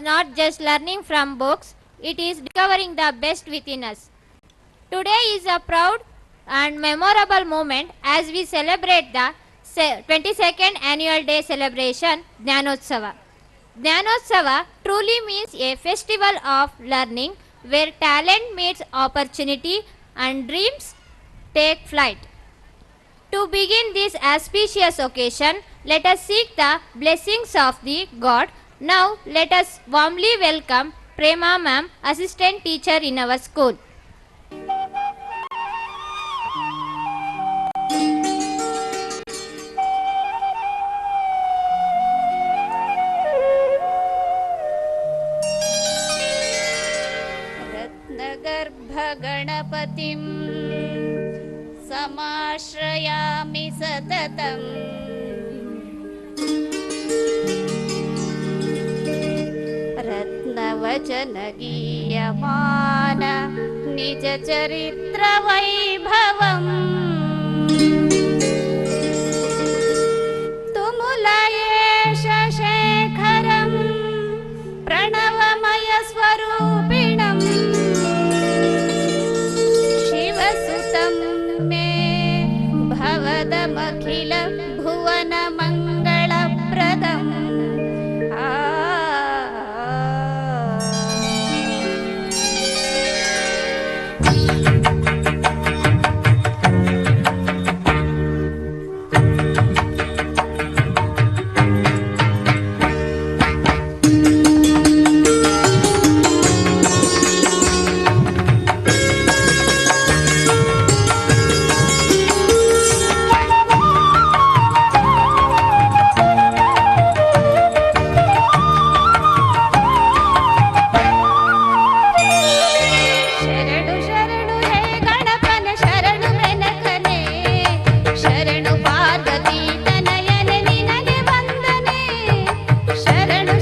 not just learning from books, it is discovering the best within us. Today is a proud and memorable moment as we celebrate the 22nd annual day celebration Jnanotsava. Jnanotsava truly means a festival of learning where talent meets opportunity and dreams take flight. To begin this auspicious occasion, let us seek the blessings of the God. Now, let us warmly welcome Prema Ma'am, assistant teacher in our school. गणपतिं समाश्रयामि सततम् रत्नवचनगीयमान निजचरित्रवैभवम् तुमुलयेश शेखरं प्रणवमयस्वरूपिणम् मे भवदमखिल भुवन मङ्गलप्रदम्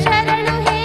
शरणु हे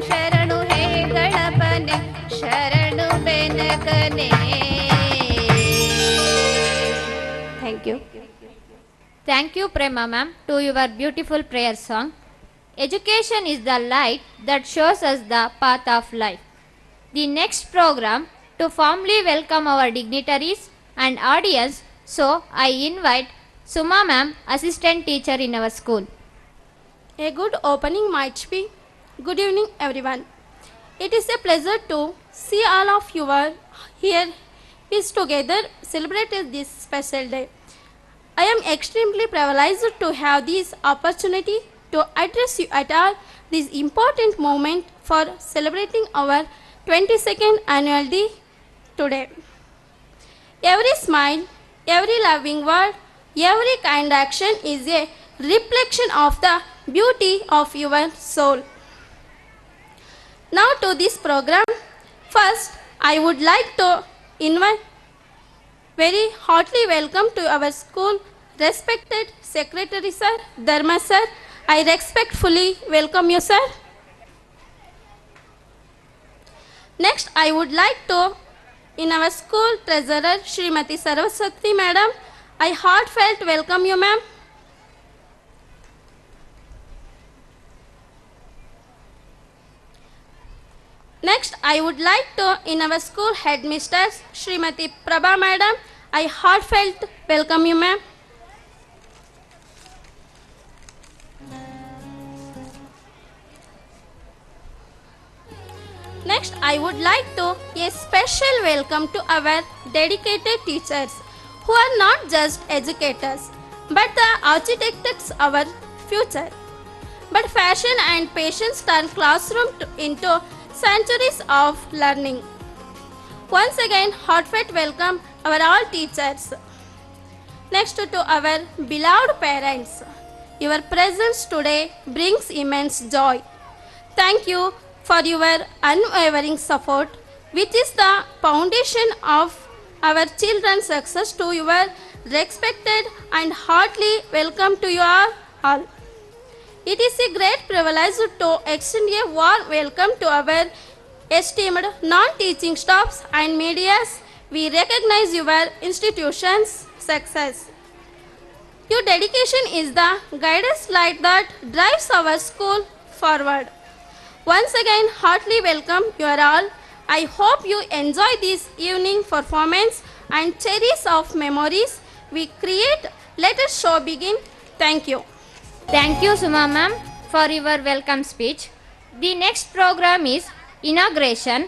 ಶರಣು ಹೇ ಗಣಪನೆ ಶರಣು ಬೆನಕನೆ. Thank you. Thank you, Prema ma'am, to your beautiful prayer song. Education is the light that shows us the path of life. The next program to formally welcome our dignitaries and audience, so I invite Suma ma'am, assistant teacher in our school. A good opening might be. Good evening, everyone. It is a pleasure to see all of you are here is together celebrated this special day. I am extremely privileged to have this opportunity to address you at all this important moment for celebrating our 22nd annual day today. Every smile, every loving word, every kind action is a reflection of the beauty of your soul. Now to this program. First, I would like to invite very heartily welcome to our school respected Secretary Sir, Dharma Sir. I respectfully welcome you, sir. Next, I would like to in our school treasurer Srimati Saraswati Madam. I heartfelt welcome you, ma'am. Next, I would like to in our school headmistress Srimati Prabha Madam. I heartfelt welcome you, ma'am. Next, I would like to a special welcome to our dedicated teachers who are not just educators but the architects of our future. But fashion and patience turn classroom into centuries of learning. Once again, heartfelt welcome our all teachers. Next to our beloved parents. Your presence today brings immense joy. Thank you for your unwavering support, which is the foundation of our children's success. To your respected and heartily welcome to you all. It is a great privilege to extend a warm welcome to our esteemed non-teaching staffs and medias. We recognize your institution's success. Your dedication is the guidance light that drives our school forward. Once again, heartily welcome you are all. I hope you enjoy this evening performance and cherish of memories we create. Let us show begin. Thank you. Thank you, Suma ma'am, for your welcome speech. The next program is inauguration.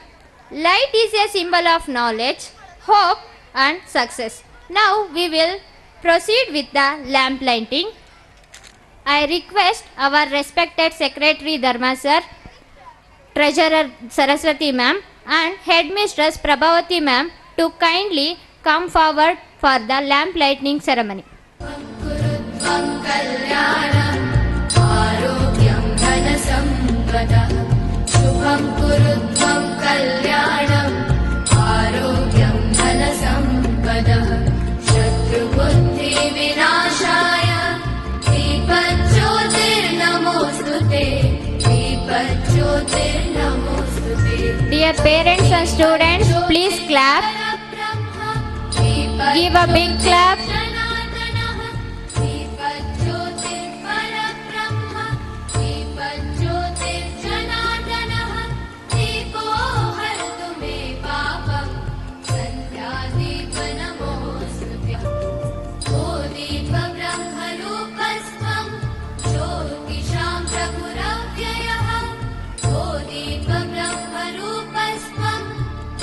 Light is a symbol of knowledge, hope and success. Now we will proceed with the lamp lighting. I request our respected Secretary Dharma sir, Treasurer Saraswati ma'am and Headmistress Prabhavati ma'am to kindly come forward for the lamp lighting ceremony. शुभं कुरु त्वं कल्याणम् आरोग्यं धनसम्पदः शत्रुबुद्धिविनाशाय दीपज्योतिर्नमोऽस्तुते दीपज्योतिर्नमोऽस्तु ते. Dear parents and students, please clap. Give a big clap.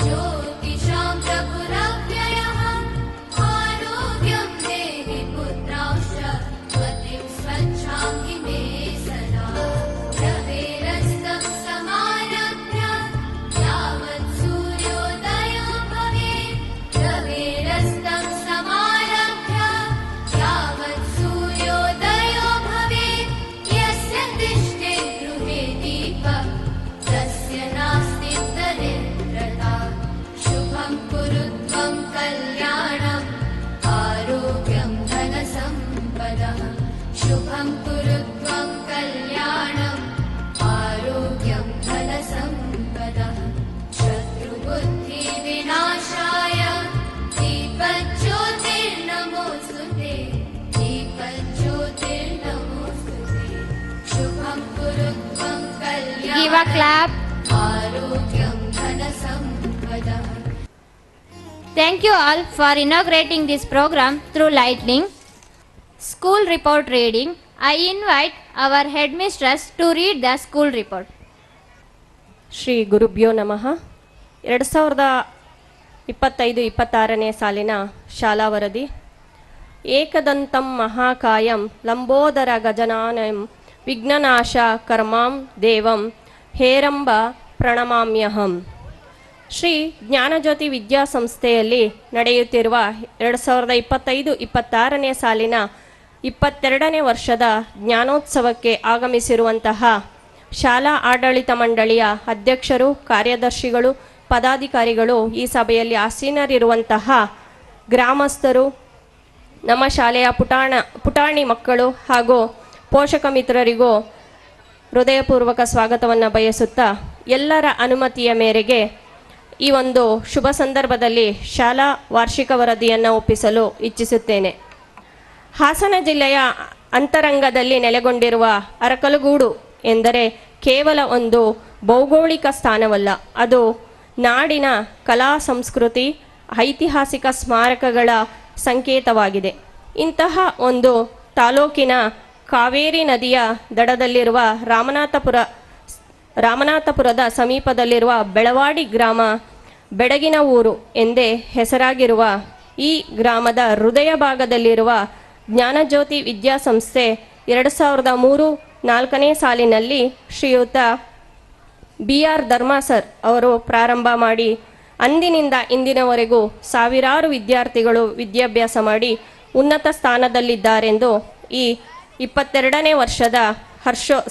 ज्योतिषां प्रभुरव्ययः आरोग्यं give a clap. आरोग्यं धनसम्पदः Thank you all for inaugurating this program through lightning. School report reading. I invite our headmistress to read the school report. Shri ಗುರುಭ್ಯೋ ನಮಃ. 2025-26ನೇ ಸಾಲಿನ ಶಾಲಾ ವರದಿ. ಏಕದಂತಂ ಮಹಾಕಾಯಂ ಲಂಬೋದರ ಗಜನಾನಂ ವಿಘ್ನನಾಶ ಕರ್ಮಾಂ ದೇವಂ ಹೇರಂಬ ಪ್ರಣಮಾಮ್ಯಹಂ. ಶ್ರೀ ಜ್ಞಾನಜ್ಯೋತಿ ವಿದ್ಯಾಸಂಸ್ಥೆಯಲ್ಲಿ ನಡೆಯುತ್ತಿರುವ 2025-26ನೇ ಸಾಲಿನ 22ನೇ ವರ್ಷದ ಜ್ಞಾನೋತ್ಸವಕ್ಕೆ ಆಗಮಿಸಿರುವಂತಹ ಶಾಲಾ ಆಡಳಿತ ಮಂಡಳಿಯ ಅಧ್ಯಕ್ಷರು, ಕಾರ್ಯದರ್ಶಿಗಳು, ಪದಾಧಿಕಾರಿಗಳು, ಈ ಸಭೆಯಲ್ಲಿ ಆಸೀನರಿರುವಂತಹ ಗ್ರಾಮಸ್ಥರು, ನಮ್ಮ ಶಾಲೆಯ ಪುಟಾಣಿ ಮಕ್ಕಳು ಹಾಗೂ ಪೋಷಕ ಮಿತ್ರರಿಗೂ ಹೃದಯಪೂರ್ವಕ ಸ್ವಾಗತವನ್ನು ಬಯಸುತ್ತಾ ಎಲ್ಲರ ಅನುಮತಿಯ ಮೇರೆಗೆ ಈ ಒಂದು ಶುಭ ಸಂದರ್ಭದಲ್ಲಿ ಶಾಲಾ ವಾರ್ಷಿಕ ವರದಿಯನ್ನು ಒಪ್ಪಿಸಲು ಇಚ್ಛಿಸುತ್ತೇನೆ. ಹಾಸನ ಜಿಲ್ಲೆಯ ಅಂತರಂಗದಲ್ಲಿ ನೆಲೆಗೊಂಡಿರುವ ಅರಕಲಗೂಡು ಎಂದರೆ ಕೇವಲ ಒಂದು ಭೌಗೋಳಿಕ ಸ್ಥಾನವಲ್ಲ, ಅದು ನಾಡಿನ ಕಲಾ ಸಂಸ್ಕೃತಿ, ಐತಿಹಾಸಿಕ ಸ್ಮಾರಕಗಳ ಸಂಕೇತವಾಗಿದೆ. ಇಂತಹ ಒಂದು ತಾಲೂಕಿನ ಕಾವೇರಿ ನದಿಯ ದಡದಲ್ಲಿರುವ ರಾಮನಾಥಪುರದ ಸಮೀಪದಲ್ಲಿರುವ ಬೆಳವಾಡಿ ಗ್ರಾಮ ಬೆಡಗಿನ ಊರು ಎಂದೇ ಹೆಸರಾಗಿರುವ ಈ ಗ್ರಾಮದ ಹೃದಯ ಭಾಗದಲ್ಲಿರುವ ಜ್ಞಾನಜ್ಯೋತಿ ವಿದ್ಯಾಸಂಸ್ಥೆ 2003-4ನೇ ಸಾಲಿನಲ್ಲಿ ಶ್ರೀಯುತ BR ಧರ್ಮ ಸರ್ ಅವರು ಪ್ರಾರಂಭ ಮಾಡಿ ಅಂದಿನಿಂದ ಇಂದಿನವರೆಗೂ ಸಾವಿರಾರು ವಿದ್ಯಾರ್ಥಿಗಳು ವಿದ್ಯಾಭ್ಯಾಸ ಮಾಡಿ ಉನ್ನತ ಸ್ಥಾನದಲ್ಲಿದ್ದಾರೆಂದು ಈ 22ನೇ ವರ್ಷದ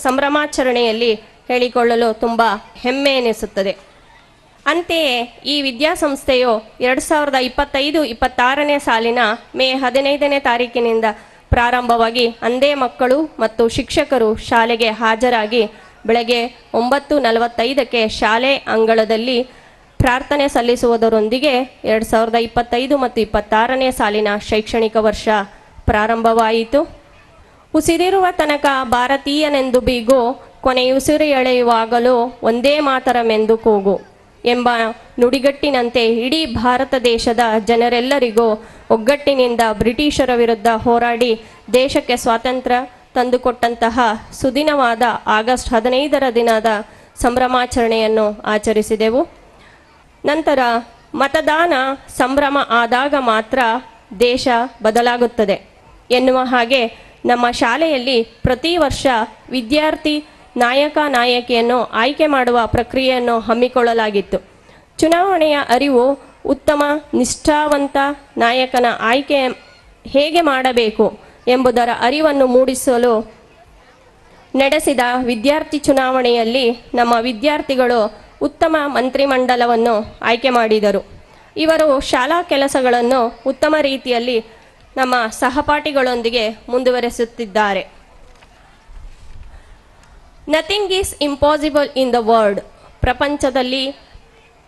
ಸಂಭ್ರಮಾಚರಣೆಯಲ್ಲಿ ಹೇಳಿಕೊಳ್ಳಲು ತುಂಬ ಹೆಮ್ಮೆ ಎನಿಸುತ್ತದೆ. ಅಂತೆಯೇ ಈ ವಿದ್ಯಾಸಂಸ್ಥೆಯು 2025-26ನೇ ಸಾಲಿನ ಮೇ 15ನೇ ತಾರೀಕಿನಿಂದ ಪ್ರಾರಂಭವಾಗಿ ಅಂದೇ ಮಕ್ಕಳು ಮತ್ತು ಶಿಕ್ಷಕರು ಶಾಲೆಗೆ ಹಾಜರಾಗಿ ಬೆಳಗ್ಗೆ 9:45ಕ್ಕೆ ಶಾಲೆ ಅಂಗಳದಲ್ಲಿ ಪ್ರಾರ್ಥನೆ ಸಲ್ಲಿಸುವುದರೊಂದಿಗೆ 2025 ಮತ್ತು 26ನೇ ಸಾಲಿನ ಶೈಕ್ಷಣಿಕ ವರ್ಷ ಪ್ರಾರಂಭವಾಯಿತು. ಉಸಿರಿರುವ ತನಕ ಭಾರತೀಯನೆಂದು ಬೀಗು, ಕೊನೆಯುಸಿರು ಎಳೆಯುವಾಗಲೂ ಒಂದೇ ಮಾತರಮೆಂದು ಕೂಗು ಎಂಬ ನುಡಿಗಟ್ಟಿನಂತೆ ಇಡೀ ಭಾರತ ದೇಶದ ಜನರೆಲ್ಲರಿಗೂ ಒಗ್ಗಟ್ಟಿನಿಂದ ಬ್ರಿಟಿಷರ ವಿರುದ್ಧ ಹೋರಾಡಿ ದೇಶಕ್ಕೆ ಸ್ವಾತಂತ್ರ್ಯ ತಂದುಕೊಟ್ಟಂತಹ ಸುದಿನವಾದ ಆಗಸ್ಟ್ 15ರ ದಿನದ ಸಂಭ್ರಮಾಚರಣೆಯನ್ನು ಆಚರಿಸಿದೆವು. ನಂತರ ಮತದಾನ ಸಂಭ್ರಮ ಆದಾಗ ಮಾತ್ರ ದೇಶ ಬದಲಾಗುತ್ತದೆ ಎನ್ನುವ ಹಾಗೆ ನಮ್ಮ ಶಾಲೆಯಲ್ಲಿ ಪ್ರತಿ ವರ್ಷ ವಿದ್ಯಾರ್ಥಿ ನಾಯಕಿಯನ್ನು ಆಯ್ಕೆ ಮಾಡುವ ಪ್ರಕ್ರಿಯೆಯನ್ನು ಹಮ್ಮಿಕೊಳ್ಳಲಾಗಿತ್ತು. ಚುನಾವಣೆಯ ಅರಿವು, ಉತ್ತಮ ನಿಷ್ಠಾವಂತ ನಾಯಕನ ಆಯ್ಕೆ ಹೇಗೆ ಮಾಡಬೇಕು ಎಂಬುದರ ಅರಿವನ್ನು ಮೂಡಿಸಲು ನಡೆಸಿದ ವಿದ್ಯಾರ್ಥಿ ಚುನಾವಣೆಯಲ್ಲಿ ನಮ್ಮ ವಿದ್ಯಾರ್ಥಿಗಳು ಉತ್ತಮ ಮಂತ್ರಿಮಂಡಲವನ್ನು ಆಯ್ಕೆ ಮಾಡಿದರು. ಇವರು ಶಾಲಾ ಕೆಲಸಗಳನ್ನು ಉತ್ತಮ ರೀತಿಯಲ್ಲಿ ನಮ್ಮ ಸಹಪಾಠಿಗಳೊಂದಿಗೆ ಮುಂದುವರೆಸುತ್ತಿದ್ದಾರೆ. Nothing is impossible in the world. ಪ್ರಪಂಚದಲ್ಲಿ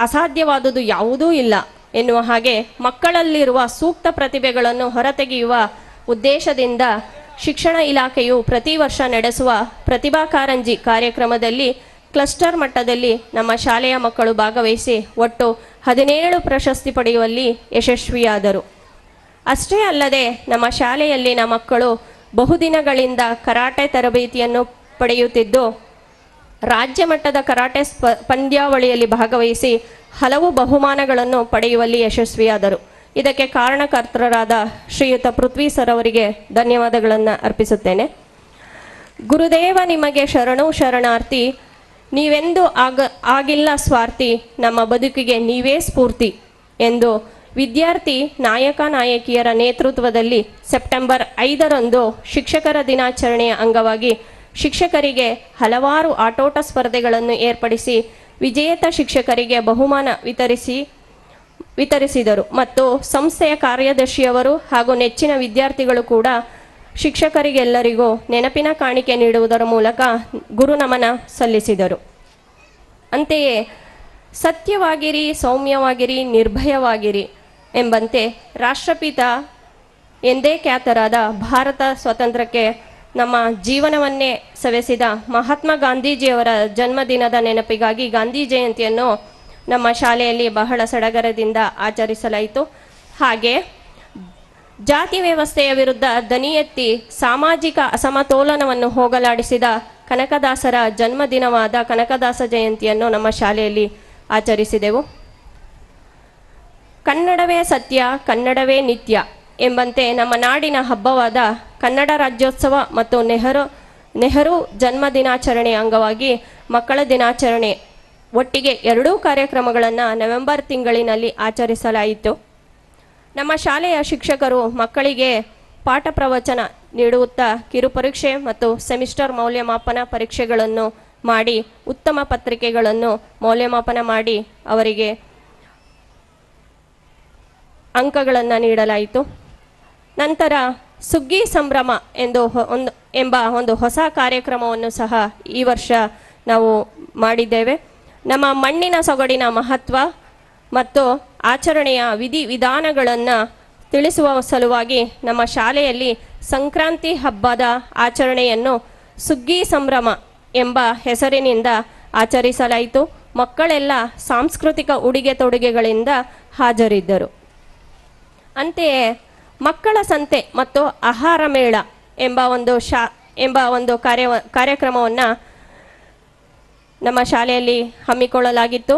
ಅಸಾಧ್ಯವಾದುದು ಯಾವುದೂ ಇಲ್ಲ ಎನ್ನುವ ಹಾಗೆ ಮಕ್ಕಳಲ್ಲಿರುವ ಸೂಕ್ತ ಪ್ರತಿಭೆಗಳನ್ನು ಹೊರತೆಗೆಯುವ ಉದ್ದೇಶದಿಂದ ಶಿಕ್ಷಣ ಇಲಾಖೆಯು ಪ್ರತಿ ವರ್ಷ ನಡೆಸುವ ಪ್ರತಿಭಾ ಕಾರಂಜಿ ಕಾರ್ಯಕ್ರಮದಲ್ಲಿ ಕ್ಲಸ್ಟರ್ ಮಟ್ಟದಲ್ಲಿ ನಮ್ಮ ಶಾಲೆಯ ಮಕ್ಕಳು ಭಾಗವಹಿಸಿ ಒಟ್ಟು 17 ಪ್ರಶಸ್ತಿ ಪಡೆಯುವಲ್ಲಿ ಯಶಸ್ವಿಯಾದರು. ಅಷ್ಟೇ ಅಲ್ಲದೆ ನಮ್ಮ ಶಾಲೆಯಲ್ಲಿನ ಮಕ್ಕಳು ಬಹುದಿನಗಳಿಂದ ಕರಾಟೆ ತರಬೇತಿಯನ್ನು ಪಡೆಯುತ್ತಿದ್ದು ರಾಜ್ಯ ಮಟ್ಟದ ಕರಾಟೆ ಪಂದ್ಯಾವಳಿಯಲ್ಲಿ ಭಾಗವಹಿಸಿ ಹಲವು ಬಹುಮಾನಗಳನ್ನು ಪಡೆಯುವಲ್ಲಿ ಯಶಸ್ವಿಯಾದರು. ಇದಕ್ಕೆ ಕಾರಣಕರ್ತರಾದ ಶ್ರೀಯುತ ಪೃಥ್ವಿ ಸರ್ ಅವರಿಗೆ ಧನ್ಯವಾದಗಳನ್ನು ಅರ್ಪಿಸುತ್ತೇನೆ. ಗುರುದೇವ ನಿಮಗೆ ಶರಣು ಶರಣಾರ್ಥಿ, ನೀವೆಂದು ಆಗಿಲ್ಲ ಸ್ವಾರ್ಥಿ, ನಮ್ಮ ಬದುಕಿಗೆ ನೀವೇ ಸ್ಫೂರ್ತಿ ಎಂದು ವಿದ್ಯಾರ್ಥಿ ನಾಯಕಿಯರ ನೇತೃತ್ವದಲ್ಲಿ ಸೆಪ್ಟೆಂಬರ್ 5ರಂದು ಶಿಕ್ಷಕರ ದಿನಾಚರಣೆಯ ಅಂಗವಾಗಿ ಶಿಕ್ಷಕರಿಗೆ ಹಲವಾರು ಆಟೋಟ ಸ್ಪರ್ಧೆಗಳನ್ನು ಏರ್ಪಡಿಸಿ ವಿಜೇತ ಶಿಕ್ಷಕರಿಗೆ ಬಹುಮಾನ ವಿತರಿಸಿದರು ಮತ್ತು ಸಂಸ್ಥೆಯ ಕಾರ್ಯದರ್ಶಿಯವರು ಹಾಗೂ ನೆಚ್ಚಿನ ವಿದ್ಯಾರ್ಥಿಗಳು ಕೂಡ ಶಿಕ್ಷಕರಿಗೆಲ್ಲರಿಗೂ ನೆನಪಿನ ಕಾಣಿಕೆ ನೀಡುವುದರ ಮೂಲಕ ಗುರುನಮನ ಸಲ್ಲಿಸಿದರು. ಅಂತೆಯೇ ಸತ್ಯವಾಗಿರಿ, ಸೌಮ್ಯವಾಗಿರಿ, ನಿರ್ಭಯವಾಗಿರಿ ಎಂಬಂತೆ ರಾಷ್ಟ್ರಪಿತ ಎಂದೇ ಖ್ಯಾತರಾದ ಭಾರತ ಸ್ವಾತಂತ್ರ್ಯಕ್ಕೆ ನಮ್ಮ ಜೀವನವನ್ನೇ ಸವೆಸಿದ ಮಹಾತ್ಮ ಗಾಂಧೀಜಿಯವರ ಜನ್ಮದಿನದ ನೆನಪಿಗಾಗಿ ಗಾಂಧಿ ಜಯಂತಿಯನ್ನು ನಮ್ಮ ಶಾಲೆಯಲ್ಲಿ ಬಹಳ ಸಡಗರದಿಂದ ಆಚರಿಸಲಾಯಿತು. ಹಾಗೆ ಜಾತಿ ವ್ಯವಸ್ಥೆಯ ವಿರುದ್ಧ ದನಿ ಎತ್ತಿ ಸಾಮಾಜಿಕ ಅಸಮತೋಲನವನ್ನು ಹೋಗಲಾಡಿಸಿದ ಕನಕದಾಸರ ಜನ್ಮದಿನವಾದ ಕನಕದಾಸ ಜಯಂತಿಯನ್ನು ನಮ್ಮ ಶಾಲೆಯಲ್ಲಿ ಆಚರಿಸಿದೆವು. ಕನ್ನಡವೇ ಸತ್ಯ, ಕನ್ನಡವೇ ನಿತ್ಯ ಎಂಬಂತೆ ನಮ್ಮ ನಾಡಿನ ಹಬ್ಬವಾದ ಕನ್ನಡ ರಾಜ್ಯೋತ್ಸವ ಮತ್ತು ನೆಹರು ಜನ್ಮ ದಿನಾಚರಣೆಯ ಅಂಗವಾಗಿ ಮಕ್ಕಳ ದಿನಾಚರಣೆ ಒಟ್ಟಿಗೆ ಎರಡೂ ಕಾರ್ಯಕ್ರಮಗಳನ್ನು ನವೆಂಬರ್ ತಿಂಗಳಿನಲ್ಲಿ ಆಚರಿಸಲಾಯಿತು. ನಮ್ಮ ಶಾಲೆಯ ಶಿಕ್ಷಕರು ಮಕ್ಕಳಿಗೆ ಪಾಠ ಪ್ರವಚನ ನೀಡುತ್ತಾ ಕಿರುಪರೀಕ್ಷೆ ಮತ್ತು ಸೆಮಿಸ್ಟರ್ ಮೌಲ್ಯಮಾಪನ ಪರೀಕ್ಷೆಗಳನ್ನು ಮಾಡಿ ಉತ್ತಮ ಪತ್ರಿಕೆಗಳನ್ನು ಮೌಲ್ಯಮಾಪನ ಮಾಡಿ ಅವರಿಗೆ ಅಂಕಗಳನ್ನು ನೀಡಲಾಯಿತು. ನಂತರ ಸುಗ್ಗಿ ಸಂಭ್ರಮ ಎಂಬ ಒಂದು ಹೊಸ ಕಾರ್ಯಕ್ರಮವನ್ನು ಸಹ ಈ ವರ್ಷ ನಾವು ಮಾಡಿದ್ದೇವೆ. ನಮ್ಮ ಮಣ್ಣಿನ ಸೊಗಡಿನ ಮಹತ್ವ ಮತ್ತು ಆಚರಣೆಯ ವಿಧಾನಗಳನ್ನು ತಿಳಿಸುವ ಸಲುವಾಗಿ ನಮ್ಮ ಶಾಲೆಯಲ್ಲಿ ಸಂಕ್ರಾಂತಿ ಹಬ್ಬದ ಆಚರಣೆಯನ್ನು ಸುಗ್ಗಿ ಸಂಭ್ರಮ ಎಂಬ ಹೆಸರಿನಿಂದ ಆಚರಿಸಲಾಯಿತು. ಮಕ್ಕಳೆಲ್ಲ ಸಾಂಸ್ಕೃತಿಕ ಉಡುಗೆ ತೊಡುಗೆಗಳಿಂದ ಹಾಜರಿದ್ದರು. ಅಂತೆಯೇ ಮಕ್ಕಳ ಸಂತೆ ಮತ್ತು ಆಹಾರ ಮೇಳ ಎಂಬ ಒಂದು ಕಾರ್ಯಕ್ರಮವನ್ನು ನಮ್ಮ ಶಾಲೆಯಲ್ಲಿ ಹಮ್ಮಿಕೊಳ್ಳಲಾಗಿತ್ತು.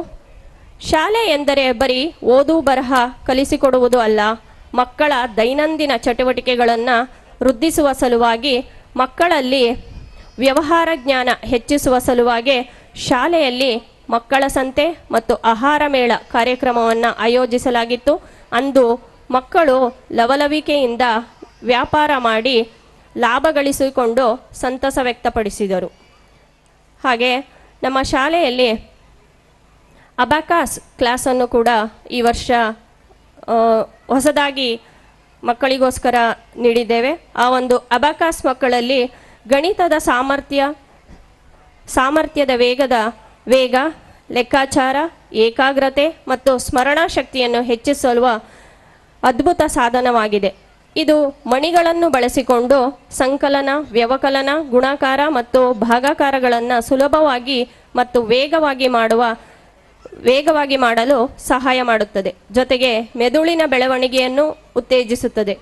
ಶಾಲೆ ಎಂದರೆ ಬರೀ ಓದು ಬರಹ ಕಲಿಸಿಕೊಡುವುದು ಅಲ್ಲ, ಮಕ್ಕಳ ದೈನಂದಿನ ಚಟುವಟಿಕೆಗಳನ್ನು ವೃದ್ಧಿಸುವ ಸಲುವಾಗಿ ಮಕ್ಕಳಲ್ಲಿ ವ್ಯವಹಾರ ಜ್ಞಾನ ಹೆಚ್ಚಿಸುವ ಸಲುವಾಗಿ ಶಾಲೆಯಲ್ಲಿ ಮಕ್ಕಳ ಸಂತೆ ಮತ್ತು ಆಹಾರ ಮೇಳ ಕಾರ್ಯಕ್ರಮವನ್ನು ಆಯೋಜಿಸಲಾಗಿತ್ತು. ಅಂದು ಮಕ್ಕಳು ಲವಲವಿಕೆಯಿಂದ ವ್ಯಾಪಾರ ಮಾಡಿ ಲಾಭ ಗಳಿಸಿಕೊಂಡು ಸಂತಸ ವ್ಯಕ್ತಪಡಿಸಿದರು. ಹಾಗೆ ನಮ್ಮ ಶಾಲೆಯಲ್ಲಿ ಅಬಾಕಾಸ್ ಕ್ಲಾಸನ್ನು ಕೂಡ ಈ ವರ್ಷ ಹೊಸದಾಗಿ ಮಕ್ಕಳಿಗೋಸ್ಕರ ನೀಡಿದ್ದೇವೆ. ಆ ಒಂದು ಅಬಾಕಾಸ್ ಮಕ್ಕಳಲ್ಲಿ ಗಣಿತದ ಸಾಮರ್ಥ್ಯದ ವೇಗ, ಲೆಕ್ಕಾಚಾರ, ಏಕಾಗ್ರತೆ ಮತ್ತು ಸ್ಮರಣಾ ಶಕ್ತಿಯನ್ನು ಹೆಚ್ಚಿಸಲು ಅದ್ಭುತ ಸಾಧನವಾಗಿದೆ. ಇದು ಮಣಿಗಳನ್ನು ಬಳಸಿಕೊಂಡು ಸಂಕಲನ, ವ್ಯವಕಲನ, ಗುಣಾಕಾರ ಮತ್ತು ಭಾಗಾಕಾರಗಳನ್ನು ಸುಲಭವಾಗಿ ಮತ್ತು ವೇಗವಾಗಿ ಮಾಡಲು ಸಹಾಯ ಮಾಡುತ್ತದೆ. ಜೊತೆಗೆ ಮೆದುಳಿನ ಬೆಳವಣಿಗೆಯನ್ನು ಉತ್ತೇಜಿಸುತ್ತದೆ.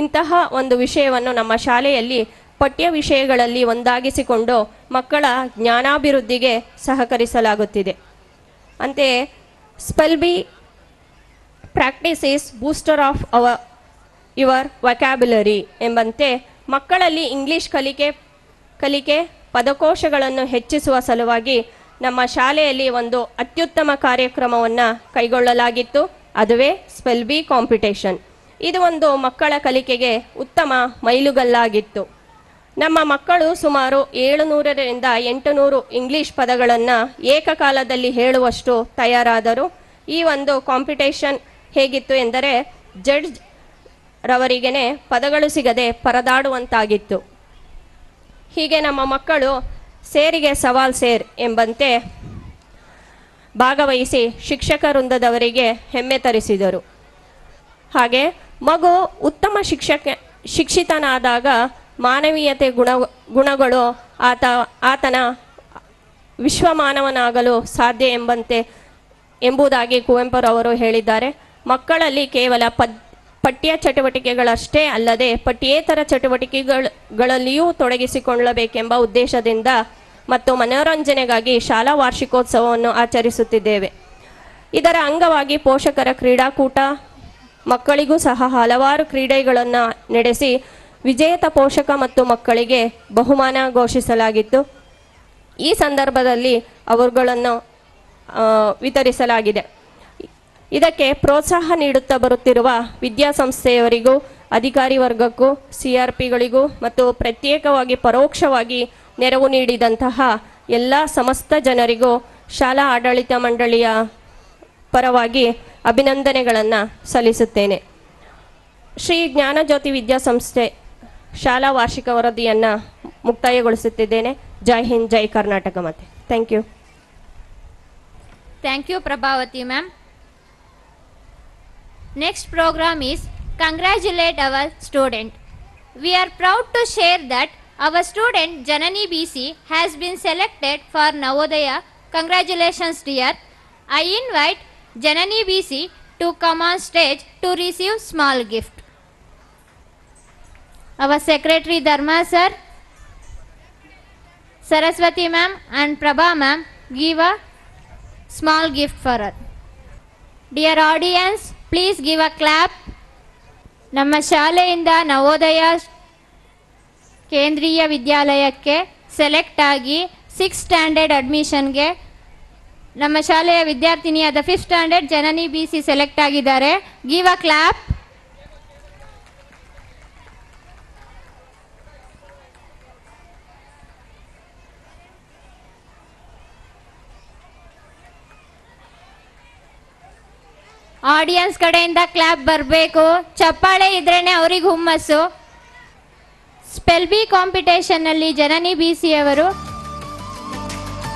ಇಂತಹ ಒಂದು ವಿಷಯವನ್ನು ನಮ್ಮ ಶಾಲೆಯಲ್ಲಿ ಪಠ್ಯ ವಿಷಯಗಳಲ್ಲಿ ಒಂದಾಗಿಸಿಕೊಂಡು ಮಕ್ಕಳ ಜ್ಞಾನಾಭಿವೃದ್ಧಿಗೆ ಸಹಕರಿಸಲಾಗುತ್ತಿದೆ. ಅಂತೆಯೇ spell B practice is booster of your vocabulary ಎಂಬಂತೆ ಮಕ್ಕಳಲ್ಲಿ ಇಂಗ್ಲಿಷ್ ಕಲಿಕೆ ಪದಕೋಶಗಳನ್ನು ಹೆಚ್ಚಿಸುವ ಸಲುವಾಗಿ ನಮ್ಮ ಶಾಲೆಯಲ್ಲಿ ಒಂದು ಅತ್ಯುತ್ತಮ ಕಾರ್ಯಕ್ರಮವನ್ನು ಕೈಗೊಳ್ಳಲಾಗಿತ್ತು. ಅದುವೇ ಸ್ಪೆಲ್ ಬಿ ಕಾಂಪಿಟೇಷನ್. ಇದು ಒಂದು ಮಕ್ಕಳ ಕಲಿಕೆಗೆ ಉತ್ತಮ ಮೈಲುಗಲ್ಲಾಗಿತ್ತು. ನಮ್ಮ ಮಕ್ಕಳು ಸುಮಾರು 700ರಿಂದ 800 ಇಂಗ್ಲಿಷ್ ಪದಗಳನ್ನು ಏಕಕಾಲದಲ್ಲಿ ಹೇಳುವಷ್ಟು ತಯಾರಾದರು. ಈ ಒಂದು ಕಾಂಪಿಟೇಷನ್ ಹೇಗಿತ್ತು ಎಂದರೆ ಜಡ್ಜ್ ರವರಿಗೇ ಪದಗಳು ಸಿಗದೆ ಪರದಾಡುವಂತಾಗಿತ್ತು. ಹೀಗೆ ನಮ್ಮ ಮಕ್ಕಳು ಸೇರಿಗೆ ಸವಾಲ್ ಸೇರ್ ಎಂಬಂತೆ ಭಾಗವಹಿಸಿ ಶಿಕ್ಷಕ ವೃಂದದವರಿಗೆ ಹೆಮ್ಮೆ ತರಿಸಿದರು. ಹಾಗೆ ಮಗು ಉತ್ತಮ ಶಿಕ್ಷಿತನಾದಾಗ ಮಾನವೀಯತೆ ಗುಣಗಳು ಆತನ ವಿಶ್ವಮಾನವನಾಗಲು ಸಾಧ್ಯ ಎಂಬುದಾಗಿ ಕುವೆಂಪುರವರು ಹೇಳಿದ್ದಾರೆ. ಮಕ್ಕಳಲ್ಲಿ ಕೇವಲ ಪಠ್ಯ ಚಟುವಟಿಕೆಗಳಷ್ಟೇ ಅಲ್ಲದೆ ಪಠ್ಯೇತರ ಚಟುವಟಿಕೆಗಳಲ್ಲಿಯೂ ತೊಡಗಿಸಿಕೊಳ್ಳಬೇಕೆಂಬ ಉದ್ದೇಶದಿಂದ ಮತ್ತು ಮನೋರಂಜನೆಗಾಗಿ ಶಾಲಾ ವಾರ್ಷಿಕೋತ್ಸವವನ್ನು ಆಚರಿಸುತ್ತಿದ್ದೇವೆ. ಇದರ ಅಂಗವಾಗಿ ಪೋಷಕರ ಕ್ರೀಡಾಕೂಟ, ಮಕ್ಕಳಿಗೂ ಸಹ ಹಲವಾರು ಕ್ರೀಡೆಗಳನ್ನು ನಡೆಸಿ ವಿಜೇತ ಪೋಷಕ ಮತ್ತು ಮಕ್ಕಳಿಗೆ ಬಹುಮಾನ ಘೋಷಿಸಲಾಗಿತ್ತು. ಈ ಸಂದರ್ಭದಲ್ಲಿ ಅವುಗಳನ್ನು ವಿತರಿಸಲಾಗಿದೆ. ಇದಕ್ಕೆ ಪ್ರೋತ್ಸಾಹ ನೀಡುತ್ತಾ ಬರುತ್ತಿರುವ ವಿದ್ಯಾಸಂಸ್ಥೆಯವರಿಗೂ, ಅಧಿಕಾರಿ ವರ್ಗಕ್ಕೂ, CRPಗಳಿಗೂ ಮತ್ತು ಪ್ರತ್ಯೇಕವಾಗಿ ಪರೋಕ್ಷವಾಗಿ ನೆರವು ನೀಡಿದಂತಹ ಎಲ್ಲ ಸಮಸ್ತ ಜನರಿಗೂ ಶಾಲಾ ಆಡಳಿತ ಮಂಡಳಿಯ ಪರವಾಗಿ ಅಭಿನಂದನೆಗಳನ್ನು ಸಲ್ಲಿಸುತ್ತೇನೆ. ಶ್ರೀ ಜ್ಞಾನಜ್ಯೋತಿ ವಿದ್ಯಾಸಂಸ್ಥೆ ಶಾಲಾ ವಾರ್ಷಿಕ ವರದಿಯನ್ನು ಮುಕ್ತಾಯಗೊಳಿಸುತ್ತಿದ್ದೇನೆ. ಜೈ ಹಿಂದ್, ಜೈ ಕರ್ನಾಟಕ ಮಾತೆ. Thank you. Thank you, Prabhavati ma'am. Next program is congratulate our student. We are proud to share that Our student Janani BC has been selected for Navodaya. Congratulations, dear. I invite Janani BC to come on stage to receive small gift. Our Secretary Dharma sir, Saraswati ma'am and Prabha ma'am give a small gift for her. Dear audience, please give a clap. ನಮ್ಮ ಶಾಲೆಯಿಂದ ನವೋದಯ ಕೇಂದ್ರೀಯ ವಿದ್ಯಾಲಯಕ್ಕೆ select ಆಗಿ 6th standard ಅಡ್ಮಿಷನ್ಗೆ ನಮ್ಮ ಶಾಲೆಯ ವಿದ್ಯಾರ್ಥಿನಿಯಾದ 5th standard Janani B C select ಆಗಿದ್ದಾರೆ. Give a clap. Audience ಕಡೆಯಿಂದ ಕ್ಲಾಪ್ ಬರಬೇಕು. ಚಪ್ಪಾಳೆ ಇದ್ರೇನೆ ಅವ್ರಿಗೆ ಹುಮ್ಮಸ್ಸು. ಸ್ಪೆಲ್ ಬಿ ಕಾಂಪಿಟೇಷನ್ನಲ್ಲಿ ಜನನಿ ಬಿ ಸಿ ಅವರು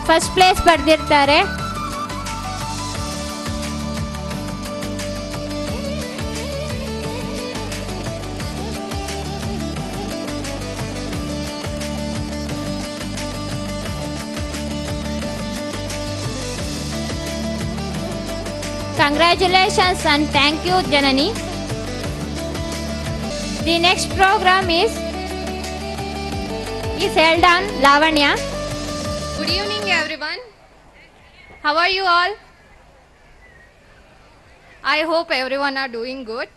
ಫಸ್ಟ್ ಪ್ಲೇಸ್ ಪಡೆದಿರ್ತಾರೆ. Congratulations and thank you, Janani. The next program is held on Lavanya. Good evening, everyone. How are you all? I hope everyone are doing good.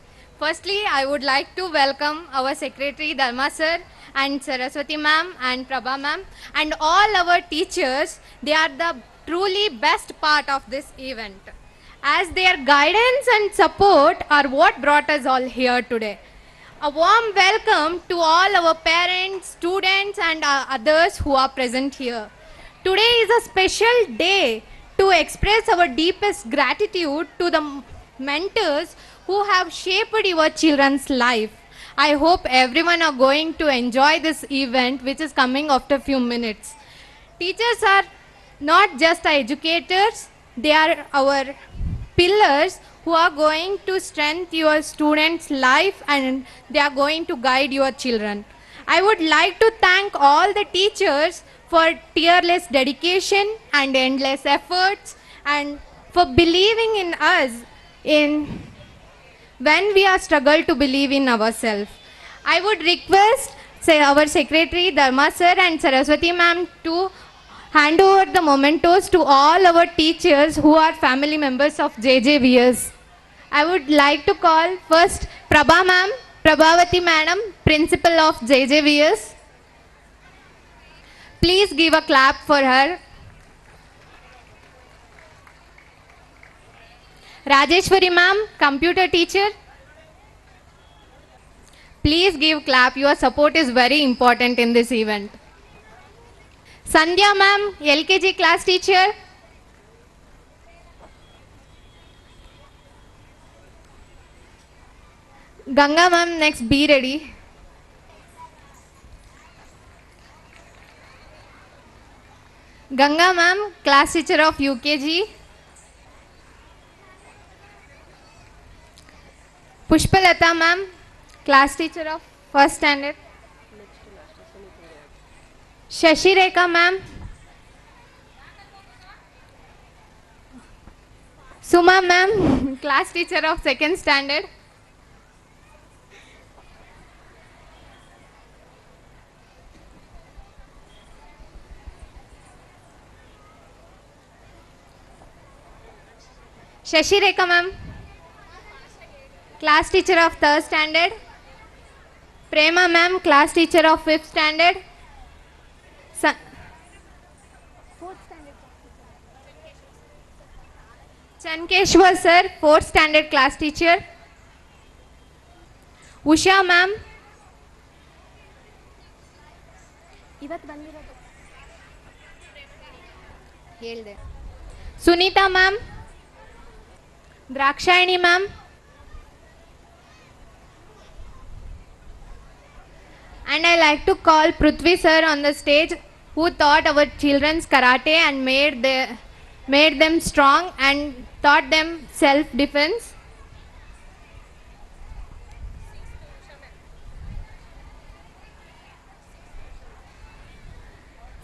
Firstly, I would like to welcome our Secretary Dharma sir and Saraswati ma'am and Prabha ma'am and all our teachers. They are the truly best part of this event, as their guidance and support are what brought us all here today. A warm welcome to all our parents, students and others who are present here. Today is a special day to express our deepest gratitude to the mentors who have shaped your children's life. I hope everyone are going to enjoy this event which is coming after few minutes. Teachers are not just educators, they are our pillars who are going to strengthen your students' life and they are going to guide your children. I would like to thank all the teachers for tireless dedication and endless efforts and for believing in us in when we are struggle to believe in ourselves. I would request our Secretary Dharma sir and Saraswati ma'am to hand over the mementos to all our teachers who are family members of JJVS. I would like to call first Prabha ma'am, Prabhavati madam, principal of JJVS. Please give a clap for her. Rajeshwari ma'am, computer teacher. Please give clap. Your support is very important in this event. Sandhya ma'am, LKG class teacher. Ganga ma'am, next be ready. Ganga ma'am, class teacher of UKG. Pushpalata ma'am, class teacher of first standard. Shashi Rekha ma'am. Suma ma'am, class teacher of second standard. Shashi Rekha ma'am, class teacher of third standard. Prema ma'am, class teacher of fifth standard. Chankeshwar sir, 4th standard class teacher. Usha ma'am. Sunita ma'am. Drakshayani ma'am. And I like to call Prithvi sir on the stage, who taught our children's karate and made them strong and taught them self-defense.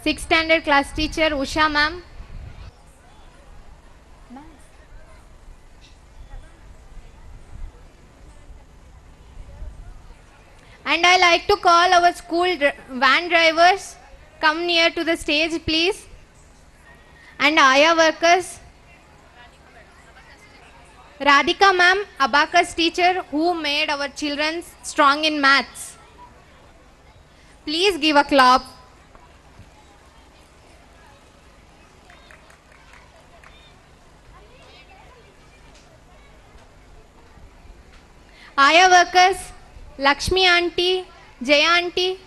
6th standard class teacher Usha ma'am. And I like to call our school van drivers, come near to the stage please. And Aya workers, Radhika ma'am, abacus teacher who made our children strong in maths. Please give a clap. Aya workers, Lakshmi auntie, Jaya auntie.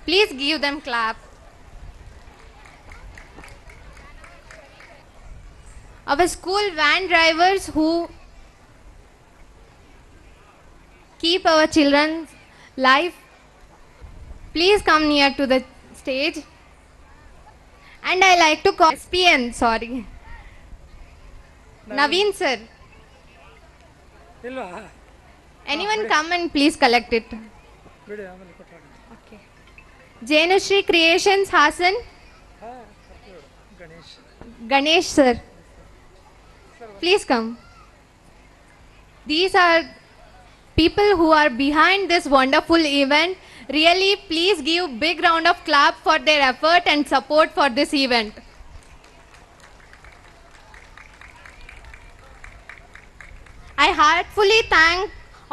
Please give them clap. Our school van drivers who keep our children's life, please come near to the stage. And I like to call SPN, sorry. Naveen sir. ಇಲ್ವಾ Anyone come and please collect it. ಬಿಡಿ ಆಮೇಲೆ ಕೊಟ್ಟಾಗ Okay. Janushri Creations Hasan. Ganesh Ganesh sir. Please come. These are people who are behind this wonderful event. Really, please give big round of clap for their effort and support for this event. I heartfully thank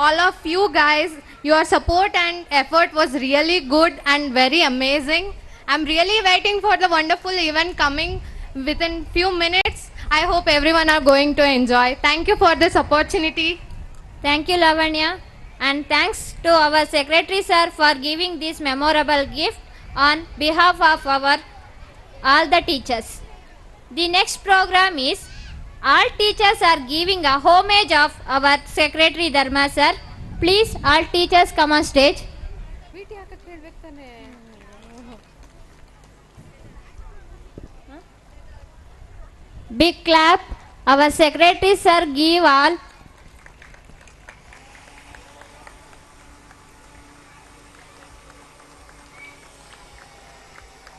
all of you guys. Your support and effort was really good and very amazing. I'm really waiting for the wonderful event coming within few minutes. I hope everyone are going to enjoy. Thank you for this opportunity. Thank you, Lavanya. And thanks to our Secretary Sir for giving this memorable gift on behalf of all the teachers. The next program is all teachers are giving a homage of our Secretary Dharma Sir. Please, all teachers come on stage. Big clap. Our Secretary Sir give all.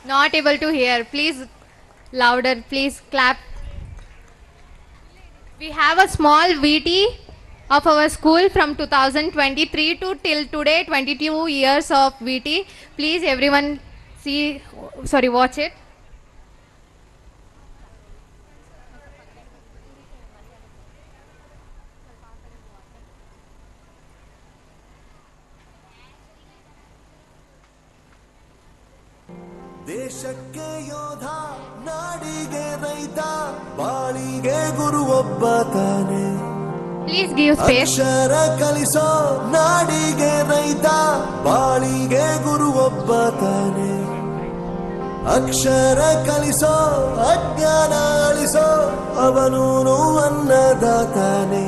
Not able to hear. Please louder. Please clap. We have a small VT of our school from 2023 to till today, 22 years of VT. Please everyone watch it. ದೇಶಕ್ಕೆ ಯೋಧ ನಾಡಿಗೆ ರೈತ ಬಾಳಿಗೆ ಗುರು ಒಬ್ಬ ತಾನೆ Please give space. ಅಕ್ಷರ ಕಲಿಸೋ ನಾಡಿಗೆ ರೈತ ಬಾಳಿಗೆ ಗುರು ಒಬ್ಬ ತಾನೆ ಅಕ್ಷರ ಕಲಿಸೋ ಅಜ್ಞಾನ ಅಳಿಸೋ ಅವನೂನು ಅನ್ನದಾತಾನೆ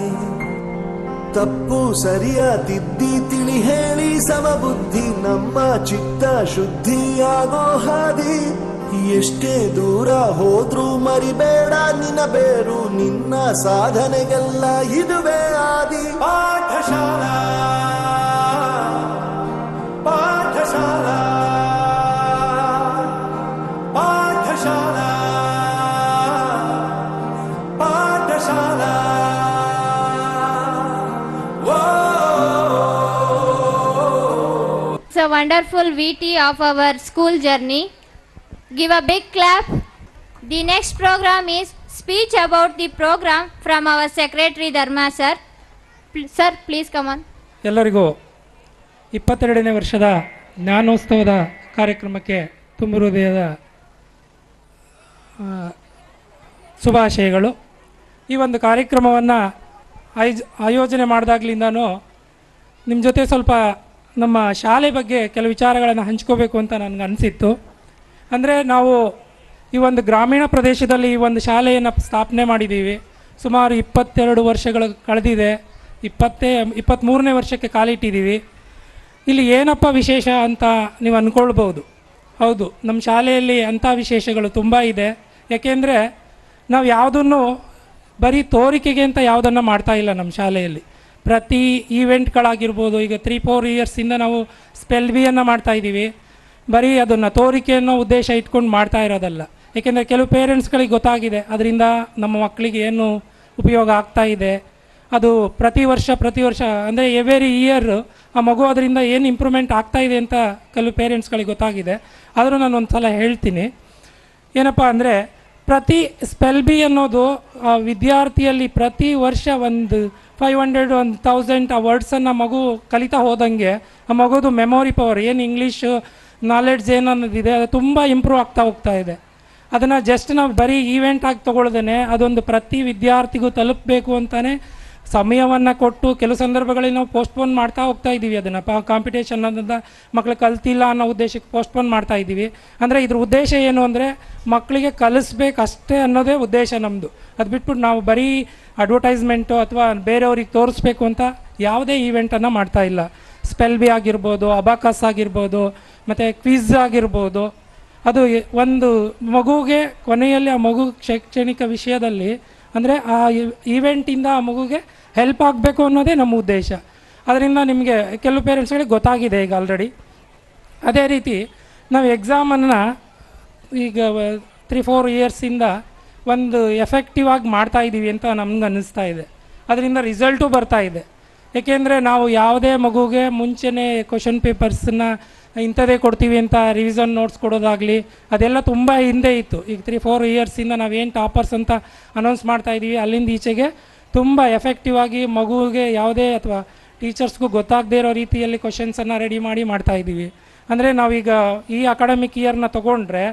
ತಪ್ಪು ಸರಿಯ ತಿದ್ದಿ ತಿಳಿ ಹೇಳಿ ಸಮಬುದ್ಧಿ ನಮ್ಮ ಚಿತ್ತ ಶುದ್ಧಿಯಾಗೋ ಹಾದಿ ಎಷ್ಟೇ ದೂರ ಹೋದ್ರೂ ಮರಿಬೇಡ ನಿನ್ನ ಬೇರು ನಿನ್ನ ಸಾಧನೆಗೆಲ್ಲ ಇದುವೇ ಆದಿ Pathshala Pathshala Pathshala Pathshala It's a wonderful VT of our school journey. Give a big clap. The next program is speech about the program from our Secretary Dharma Sir. Sir, please come on. ಎಲ್ಲರಿಗೂ 22ನೇ ವರ್ಷದ ಜ್ಞಾನೋತ್ಸವದ ಕಾರ್ಯಕ್ರಮಕ್ಕೆ ತುಂಬ ಹೃದಯದ ಶುಭಾಶಯಗಳು. ಈ ಒಂದು ಕಾರ್ಯಕ್ರಮವನ್ನು ಆಯೋಜನೆ ಮಾಡಿದಾಗಲಿಂದನೂ ನಿಮ್ಮ ಜೊತೆ ಸ್ವಲ್ಪ ನಮ್ಮ ಶಾಲೆ ಬಗ್ಗೆ ಕೆಲವು ವಿಚಾರಗಳನ್ನು ಹಂಚ್ಕೋಬೇಕು ಅಂತ ನನಗೆ ಅನಿಸಿತ್ತು. ಅಂದರೆ ನಾವು ಈ ಒಂದು ಗ್ರಾಮೀಣ ಪ್ರದೇಶದಲ್ಲಿ ಈ ಒಂದು ಶಾಲೆಯನ್ನು ಸ್ಥಾಪನೆ ಮಾಡಿದ್ದೀವಿ. ಸುಮಾರು 22 ವರ್ಷಗಳು ಕಳೆದಿದೆ. 23ನೇ ವರ್ಷಕ್ಕೆ ಕಾಲಿಟ್ಟಿದ್ದೀವಿ. ಇಲ್ಲಿ ಏನಪ್ಪ ವಿಶೇಷ ಅಂತ ನೀವು ಅಂದ್ಕೊಳ್ಬೋದು. ಹೌದು, ನಮ್ಮ ಶಾಲೆಯಲ್ಲಿ ಅಂಥ ವಿಶೇಷಗಳು ತುಂಬ ಇದೆ. ಯಾಕೆಂದರೆ ನಾವು ಯಾವುದನ್ನು ಬರೀ ತೋರಿಕೆಗೆ ಅಂತ ಯಾವುದನ್ನು ಮಾಡ್ತಾಯಿಲ್ಲ. ನಮ್ಮ ಶಾಲೆಯಲ್ಲಿ ಪ್ರತಿ ಈವೆಂಟ್ಗಳಾಗಿರ್ಬೋದು, ಈಗ 3-4 ಇಯರ್ಸಿಂದ ನಾವು ಸ್ಪೆಲ್ ಬಿಯನ್ನು ಮಾಡ್ತಾಯಿದ್ದೀವಿ. ಬರೀ ಅದನ್ನು ತೋರಿಕೆಯನ್ನು ಉದ್ದೇಶ ಇಟ್ಕೊಂಡು ಮಾಡ್ತಾ ಇರೋದಲ್ಲ. ಏಕೆಂದರೆ ಕೆಲವು ಪೇರೆಂಟ್ಸ್ಗಳಿಗೆ ಗೊತ್ತಾಗಿದೆ ಅದರಿಂದ ನಮ್ಮ ಮಕ್ಕಳಿಗೆ ಏನು ಉಪಯೋಗ ಆಗ್ತಾ ಇದೆ. ಅದು ಪ್ರತಿ ವರ್ಷ ಅಂದರೆ ಎವ್ರಿ ಇಯರ್ ಆ ಮಗು ಅದರಿಂದ ಏನು ಇಂಪ್ರೂವ್ಮೆಂಟ್ ಆಗ್ತಾ ಇದೆ ಅಂತ ಕೆಲವು ಪೇರೆಂಟ್ಸ್ಗಳಿಗೆ ಗೊತ್ತಾಗಿದೆ. ಆದರೂ ನಾನು ಒಂದು ಸಲ ಹೇಳ್ತೀನಿ, ಏನಪ್ಪ ಅಂದರೆ ಪ್ರತಿ ಸ್ಪೆಲ್ ಬಿ ಅನ್ನೋದು ಆ ವಿದ್ಯಾರ್ಥಿಯಲ್ಲಿ ಪ್ರತಿ ವರ್ಷ ಒಂದು 500 1000 ಆ ವರ್ಡ್ಸನ್ನು ಮಗು ಕಲಿತಾ ಹೋದಂಗೆ ಆ ಮಗುದು ಮೆಮೊರಿ ಪವರ್ ಏನು ಇಂಗ್ಲೀಷ್ ನಾಲೆಡ್ಜ್ ಏನು ಅನ್ನೋದಿದೆ ಅದು ತುಂಬ ಇಂಪ್ರೂವ್ ಆಗ್ತಾ ಹೋಗ್ತಾ ಇದೆ. ಅದನ್ನು ಜಸ್ಟ್ ನಾವು ಬರೀ ಈವೆಂಟ್ ಆಗಿ ತೊಗೊಳ್ದೇ ಅದೊಂದು ಪ್ರತಿ ವಿದ್ಯಾರ್ಥಿಗೂ ತಲುಪಬೇಕು ಅಂತಲೇ ಸಮಯವನ್ನು ಕೊಟ್ಟು ಕೆಲವು ಸಂದರ್ಭಗಳಲ್ಲಿ ನಾವು ಪೋಸ್ಟ್ಪೋನ್ ಮಾಡ್ತಾ ಹೋಗ್ತಾ ಇದ್ದೀವಿ. ಅದನ್ನು ಕಾಂಪಿಟೇಷನ್ ಅನ್ನೋದನ್ನ ಮಕ್ಕಳು ಕಲ್ತಿಲ್ಲ ಅನ್ನೋ ಉದ್ದೇಶಕ್ಕೆ ಪೋಸ್ಟ್ಪೋನ್ ಮಾಡ್ತಾ ಇದ್ದೀವಿ. ಅಂದರೆ ಇದ್ರ ಉದ್ದೇಶ ಏನು ಅಂದರೆ ಮಕ್ಕಳಿಗೆ ಕಲಿಸ್ಬೇಕು ಅಷ್ಟೇ ಅನ್ನೋದೇ ಉದ್ದೇಶ ನಮ್ಮದು. ಅದು ಬಿಟ್ಬಿಟ್ಟು ನಾವು ಬರೀ ಅಡ್ವರ್ಟೈಸ್ಮೆಂಟು ಅಥವಾ ಬೇರೆಯವ್ರಿಗೆ ತೋರಿಸ್ಬೇಕು ಅಂತ ಯಾವುದೇ ಈವೆಂಟನ್ನು ಮಾಡ್ತಾ ಇಲ್ಲ. ಸ್ಪೆಲ್ ಬಿ ಆಗಿರ್ಬೋದು, ಅಬಾಕಸ್ ಆಗಿರ್ಬೋದು, ಮತ್ತು ಕ್ವಿಝ್ ಆಗಿರ್ಬೋದು. ಅದು ಒಂದು ಮಗುವಿಗೆ ಕೊನೆಯಲ್ಲಿ ಆ ಮಗು ಶೈಕ್ಷಣಿಕ ವಿಷಯದಲ್ಲಿ ಅಂದರೆ ಆ ಈವೆಂಟಿಂದ ಆ ಮಗುಗೆ ಹೆಲ್ಪ್ ಆಗಬೇಕು ಅನ್ನೋದೇ ನಮ್ಮ ಉದ್ದೇಶ. ಅದರಿಂದ ನಿಮಗೆ ಕೆಲವು ಪೇರೆಂಟ್ಸ್ಗಳಿಗೆ ಗೊತ್ತಾಗಿದೆ ಈಗ ಆಲ್ರೆಡಿ. ಅದೇ ರೀತಿ ನಾವು ಎಕ್ಸಾಮನ್ನು ಈಗ 3-4 ಇಯರ್ಸಿಂದ ಒಂದು ಎಫೆಕ್ಟಿವ್ ಆಗಿ ಮಾಡ್ತಾಯಿದ್ದೀವಿ ಅಂತ ನಮ್ಗೆ ಅನ್ನಿಸ್ತಾ ಇದೆ. ಅದರಿಂದ ರಿಸಲ್ಟು ಬರ್ತಾ ಇದೆ. ಏಕೆಂದರೆ ನಾವು ಯಾವುದೇ ಮಗುಗೆ ಮುಂಚೆನೇ ಕ್ವಶನ್ ಪೇಪರ್ಸನ್ನು ಇಂಥದೇ ಕೊಡ್ತೀವಿ ಅಂತ ರಿವಿಷನ್ ನೋಟ್ಸ್ ಕೊಡೋದಾಗಲಿ ಅದೆಲ್ಲ ತುಂಬ ಹಿಂದೆ ಇತ್ತು. ಈಗ 3-4 ಇಯರ್ಸಿಂದ ನಾವೇನು ಟಾಪರ್ಸ್ ಅಂತ ಅನೌನ್ಸ್ ಮಾಡ್ತಾಯಿದ್ದೀವಿ, ಅಲ್ಲಿಂದ ಈಚೆಗೆ ತುಂಬ ಎಫೆಕ್ಟಿವ್ ಆಗಿ ಮಗುವಿಗೆ ಯಾವುದೇ ಅಥವಾ ಟೀಚರ್ಸ್ಗೂ ಗೊತ್ತಾಗದೇ ಇರೋ ರೀತಿಯಲ್ಲಿ ಕ್ವಶನ್ಸನ್ನು ರೆಡಿ ಮಾಡಿ ಮಾಡ್ತಾಯಿದ್ದೀವಿ. ಅಂದರೆ ನಾವೀಗ ಈ ಅಕಾಡೆಮಿಕ್ ಇಯರ್ನ ತೊಗೊಂಡ್ರೆ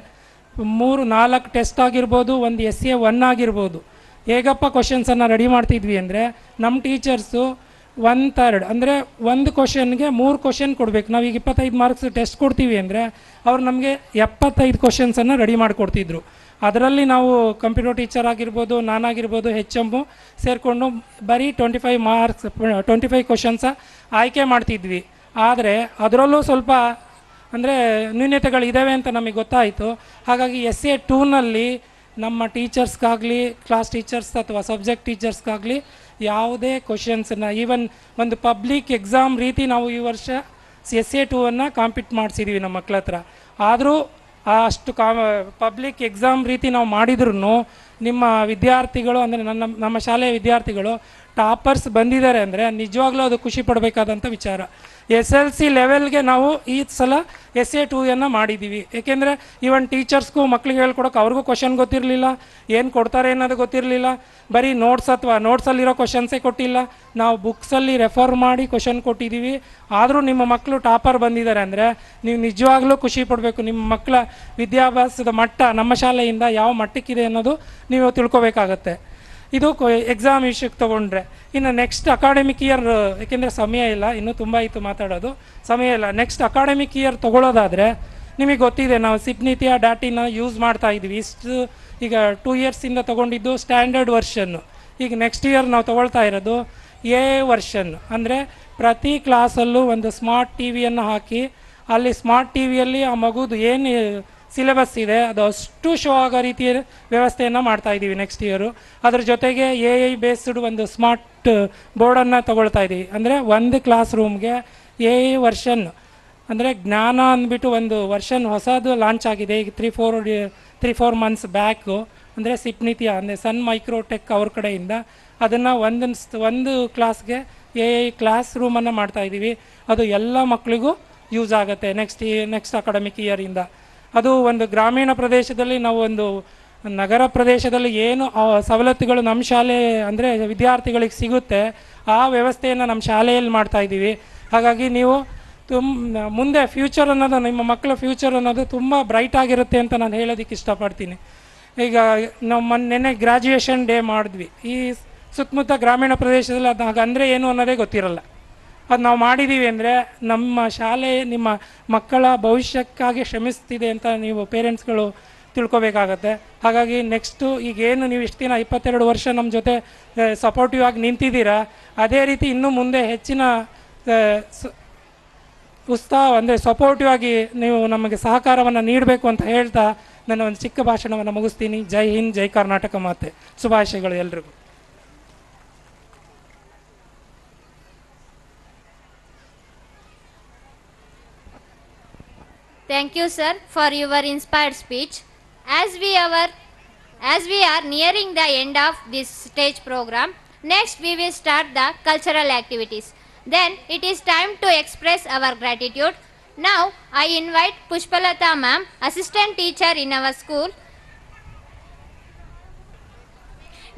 3-4 ಟೆಸ್ಟ್ ಆಗಿರ್ಬೋದು, ಒಂದು SA1 ಆಗಿರ್ಬೋದು. ಹೇಗಪ್ಪ ಕ್ವಶನ್ಸನ್ನು ರೆಡಿ ಮಾಡ್ತಿದ್ವಿ ಅಂದರೆ ನಮ್ಮ ಟೀಚರ್ಸು 1/3 ಅಂದರೆ ಒಂದು ಕ್ವಶನ್ಗೆ 3 ಕ್ವಶನ್ ಕೊಡಬೇಕು. ನಾವೀಗ 25 ಮಾರ್ಕ್ಸ್ ಟೆಸ್ಟ್ ಕೊಡ್ತೀವಿ ಅಂದರೆ ಅವ್ರು ನಮಗೆ 75 ಕ್ವಶನ್ಸನ್ನು ರೆಡಿ ಮಾಡಿಕೊಡ್ತಿದ್ರು. ಅದರಲ್ಲಿ ನಾವು ಕಂಪ್ಯೂಟರ್ ಟೀಚರ್ ಆಗಿರ್ಬೋದು, ನಾನಾಗಿರ್ಬೋದು, HM ಸೇರಿಕೊಂಡು ಬರೀ 25 ಮಾರ್ಕ್ಸ್ 25 ಕ್ವಶನ್ಸ ಆಯ್ಕೆ ಮಾಡ್ತಿದ್ವಿ. ಆದರೆ ಅದರಲ್ಲೂ ಸ್ವಲ್ಪ ಅಂದರೆ ನ್ಯೂನತೆಗಳಿದ್ದಾವೆ ಅಂತ ನಮಗೆ ಗೊತ್ತಾಯಿತು. ಹಾಗಾಗಿ SA2ನಲ್ಲಿ ನಮ್ಮ ಟೀಚರ್ಸ್ಗಾಗಲಿ, ಕ್ಲಾಸ್ ಟೀಚರ್ಸ್ ಅಥವಾ ಸಬ್ಜೆಕ್ಟ್ ಟೀಚರ್ಸ್ಗಾಗಲಿ ಯಾವುದೇ ಕ್ವಶನ್ಸನ್ನು ಈವನ್ ಒಂದು ಪಬ್ಲಿಕ್ ಎಕ್ಸಾಮ್ ರೀತಿ ನಾವು ಈ ವರ್ಷ SA2ವನ್ನು ಕಾಂಪೀಟ್ ಮಾಡಿಸಿದ್ದೀವಿ ನಮ್ಮ ಮಕ್ಕಳ ಹತ್ರ. ಆದರೂ ಅಷ್ಟು ಪಬ್ಲಿಕ್ ಎಕ್ಸಾಮ್ ರೀತಿ ನಾವು ಮಾಡಿದ್ರೂ ನಿಮ್ಮ ವಿದ್ಯಾರ್ಥಿಗಳು ಅಂದರೆ ನಮ್ಮ ಶಾಲೆಯ ವಿದ್ಯಾರ್ಥಿಗಳು ಟಾಪರ್ಸ್ ಬಂದಿದ್ದಾರೆ ಅಂದರೆ ನಿಜವಾಗ್ಲೂ ಅದು ಖುಷಿ ಪಡಬೇಕಾದಂಥ ವಿಚಾರ. SLC ಲೆವೆಲ್ಗೆ ನಾವು ಈ ಸಲ SA2ಯನ್ನು ಮಾಡಿದ್ದೀವಿ. ಏಕೆಂದರೆ ಈವನ್ ಟೀಚರ್ಸ್ಗೂ ಮಕ್ಳಿಗೆ ಹೇಳ್ಕೊಡೋಕೆ ಅವ್ರಿಗೂ ಕ್ವಶನ್ ಗೊತ್ತಿರಲಿಲ್ಲ, ಏನು ಕೊಡ್ತಾರೆ ಅನ್ನೋದು ಗೊತ್ತಿರಲಿಲ್ಲ. ಬರೀ ನೋಟ್ಸ್ ಅಥವಾ ನೋಟ್ಸಲ್ಲಿರೋ ಕ್ವಶನ್ಸೇ ಕೊಟ್ಟಿಲ್ಲ, ನಾವು ಬುಕ್ಸಲ್ಲಿ ರೆಫರ್ ಮಾಡಿ ಕ್ವಶನ್ ಕೊಟ್ಟಿದ್ದೀವಿ. ಆದರೂ ನಿಮ್ಮ ಮಕ್ಕಳು ಟಾಪರ್ ಬಂದಿದ್ದಾರೆ ಅಂದರೆ ನೀವು ನಿಜವಾಗ್ಲೂ ಖುಷಿ ಪಡಬೇಕು. ನಿಮ್ಮ ಮಕ್ಕಳ ವಿದ್ಯಾಭ್ಯಾಸದ ಮಟ್ಟ ನಮ್ಮ ಶಾಲೆಯಿಂದ ಯಾವ ಮಟ್ಟಕ್ಕಿದೆ ಅನ್ನೋದು ನೀವು ತಿಳ್ಕೊಬೇಕಾಗತ್ತೆ. ಇದು ಎಕ್ಸಾಮ್ ವಿಷಯಕ್ಕೆ ತೊಗೊಂಡ್ರೆ. ಇನ್ನು ನೆಕ್ಸ್ಟ್ ಅಕಾಡೆಮಿಕ್ ಇಯರ್, ಏಕೆಂದರೆ ಸಮಯ ಇಲ್ಲ, ಇನ್ನೂ ತುಂಬ ಇತ್ತು ಮಾತಾಡೋದು, ಸಮಯ ಇಲ್ಲ. ನೆಕ್ಸ್ಟ್ ಅಕಾಡೆಮಿಕ್ ಇಯರ್ ತೊಗೊಳ್ಳೋದಾದರೆ ನಿಮಗೆ ಗೊತ್ತಿದೆ ನಾವು ಸಿಪ್ನಿತಿಯ ಡಾಟಿನ ಯೂಸ್ ಮಾಡ್ತಾ ಇದ್ವಿ. ಇಷ್ಟು ಈಗ 2 ಇಯರ್ಸಿಂದ ತೊಗೊಂಡಿದ್ದು ಸ್ಟ್ಯಾಂಡರ್ಡ್ ವರ್ಷನ್ನು. ಈಗ ನೆಕ್ಸ್ಟ್ ಇಯರ್ ನಾವು ತೊಗೊಳ್ತಾ ಇರೋದು AA ವರ್ಷನ್. ಅಂದರೆ ಪ್ರತಿ ಕ್ಲಾಸಲ್ಲೂ ಒಂದು ಸ್ಮಾರ್ಟ್ TVಯನ್ನು ಹಾಕಿ ಅಲ್ಲಿ ಸ್ಮಾರ್ಟ್ TVಯಲ್ಲಿ ಆ ಮಗುದು ಏನು ಸಿಲೆಬಸ್ ಇದೆ ಅದು ಅಷ್ಟು ಶೋ ಆಗೋ ರೀತಿಯ ವ್ಯವಸ್ಥೆಯನ್ನು ಮಾಡ್ತಾಯಿದ್ದೀವಿ ನೆಕ್ಸ್ಟ್ ಇಯರು. ಅದ್ರ ಜೊತೆಗೆ AI ಬೇಸ್ಡ್ ಒಂದು ಸ್ಮಾರ್ಟ್ ಬೋರ್ಡನ್ನು ತೊಗೊಳ್ತಾ ಇದ್ದೀವಿ. ಅಂದರೆ ಒಂದು ಕ್ಲಾಸ್ ರೂಮ್ಗೆ AA ವರ್ಷನ್ ಅಂದರೆ ಜ್ಞಾನ ಅಂದ್ಬಿಟ್ಟು ಒಂದು ವರ್ಷನ್ ಹೊಸದು ಲಾಂಚ್ ಆಗಿದೆ ಈಗ 3-4 ಮಂತ್ಸ್ ಬ್ಯಾಕು. ಅಂದರೆ ಸಿಪ್ನಿತಿಯ ಅಂದರೆ ಸನ್ ಮೈಕ್ರೋಟೆಕ್ ಅವ್ರ ಕಡೆಯಿಂದ ಅದನ್ನು ಒಂದು ಕ್ಲಾಸ್ಗೆ AA ಕ್ಲಾಸ್ ರೂಮನ್ನು ಮಾಡ್ತಾಯಿದ್ದೀವಿ. ಅದು ಎಲ್ಲ ಮಕ್ಕಳಿಗೂ ಯೂಸ್ ಆಗುತ್ತೆ ನೆಕ್ಸ್ಟ್ ಅಕಾಡೆಮಿಕ್ ಇಯರಿಂದ. ಅದು ಒಂದು ಗ್ರಾಮೀಣ ಪ್ರದೇಶದಲ್ಲಿ ನಾವು ಒಂದು ನಗರ ಪ್ರದೇಶದಲ್ಲಿ ಏನು ಸವಲತ್ತುಗಳು ನಮ್ಮ ಶಾಲೆ ಅಂದರೆ ವಿದ್ಯಾರ್ಥಿಗಳಿಗೆ ಸಿಗುತ್ತೆ ಆ ವ್ಯವಸ್ಥೆಯನ್ನು ನಮ್ಮ ಶಾಲೆಯಲ್ಲಿ ಮಾಡ್ತಾಯಿದ್ದೀವಿ. ಹಾಗಾಗಿ ನೀವು ಮುಂದೆ ಫ್ಯೂಚರ್ ಅನ್ನೋದು, ನಿಮ್ಮ ಮಕ್ಕಳ ಫ್ಯೂಚರ್ ಅನ್ನೋದು ತುಂಬ ಬ್ರೈಟ್ ಆಗಿರುತ್ತೆ ಅಂತ ನಾನು ಹೇಳೋದಕ್ಕೆ ಇಷ್ಟಪಡ್ತೀನಿ. ಈಗ ನಾವು ನೆನ್ನೆ ಗ್ರ್ಯಾಜುಯೇಷನ್ ಡೇ ಮಾಡಿದ್ವಿ. ಈ ಸುತ್ತಮುತ್ತ ಗ್ರಾಮೀಣ ಪ್ರದೇಶದಲ್ಲಿ ಅದು ಹಾಗಂದರೆ ಏನು ಅನ್ನೋದೇ ಗೊತ್ತಿರಲ್ಲ. ಅದು ನಾವು ಮಾಡಿದ್ದೀವಿ ಅಂದರೆ ನಮ್ಮ ಶಾಲೆ ನಿಮ್ಮ ಮಕ್ಕಳ ಭವಿಷ್ಯಕ್ಕಾಗಿ ಶ್ರಮಿಸ್ತಿದೆ ಅಂತ ನೀವು ಪೇರೆಂಟ್ಸ್ಗಳು ತಿಳ್ಕೊಬೇಕಾಗತ್ತೆ. ಹಾಗಾಗಿ ನೆಕ್ಸ್ಟು ಈಗೇನು ನೀವು ಇಷ್ಟು ದಿನ 22 ವರ್ಷ ನಮ್ಮ ಜೊತೆ ಸಪೋರ್ಟಿವ್ ಆಗಿ ನಿಂತಿದ್ದೀರಾ, ಅದೇ ರೀತಿ ಇನ್ನೂ ಮುಂದೆ ಹೆಚ್ಚಿನ ಉತ್ಸಾಹ ಅಂದರೆ ಸಪೋರ್ಟಿವ್ ಆಗಿ ನೀವು ನಮಗೆ ಸಹಕಾರವನ್ನು ನೀಡಬೇಕು ಅಂತ ಹೇಳ್ತಾ ನನ್ನ ಒಂದು ಚಿಕ್ಕ ಭಾಷಣವನ್ನು ಮುಗಿಸ್ತೀನಿ. ಜೈ ಹಿಂದ್, ಜೈ ಕರ್ನಾಟಕ ಮಾತೆ. ಶುಭಾಶಯಗಳು ಎಲ್ರಿಗೂ. Thank you, sir, for your inspired speech. As we are nearing the end of this stage program, next we will start the cultural activities. Then it is time to express our gratitude. Now I invite Pushpalata ma'am, assistant teacher in our school.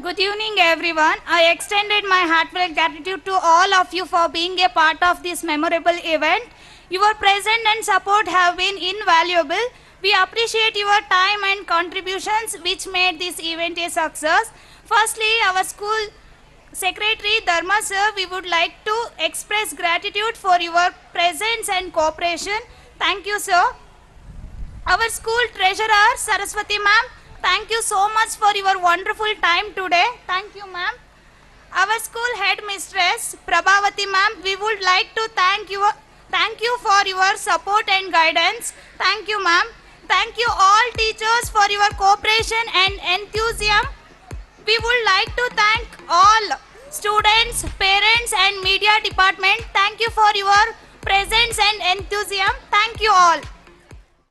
Good evening, everyone. I extended my heartfelt gratitude to all of you for being a part of this memorable event. Your presence and support have been invaluable. We appreciate your time and contributions which made this event a success. Firstly, our school secretary Dharma sir, we would like to express gratitude for your presence and cooperation. Thank you, sir. Our school treasurer Saraswati ma'am, thank you so much for your wonderful time today. Thank you, ma'am. Our school headmistress Prabhavati ma'am, we would like to thank you for your support and guidance. Thank you, ma'am. Thank you all teachers for your cooperation and enthusiasm. We would like to thank all students, parents and media department. Thank you for your presence and enthusiasm. Thank you all.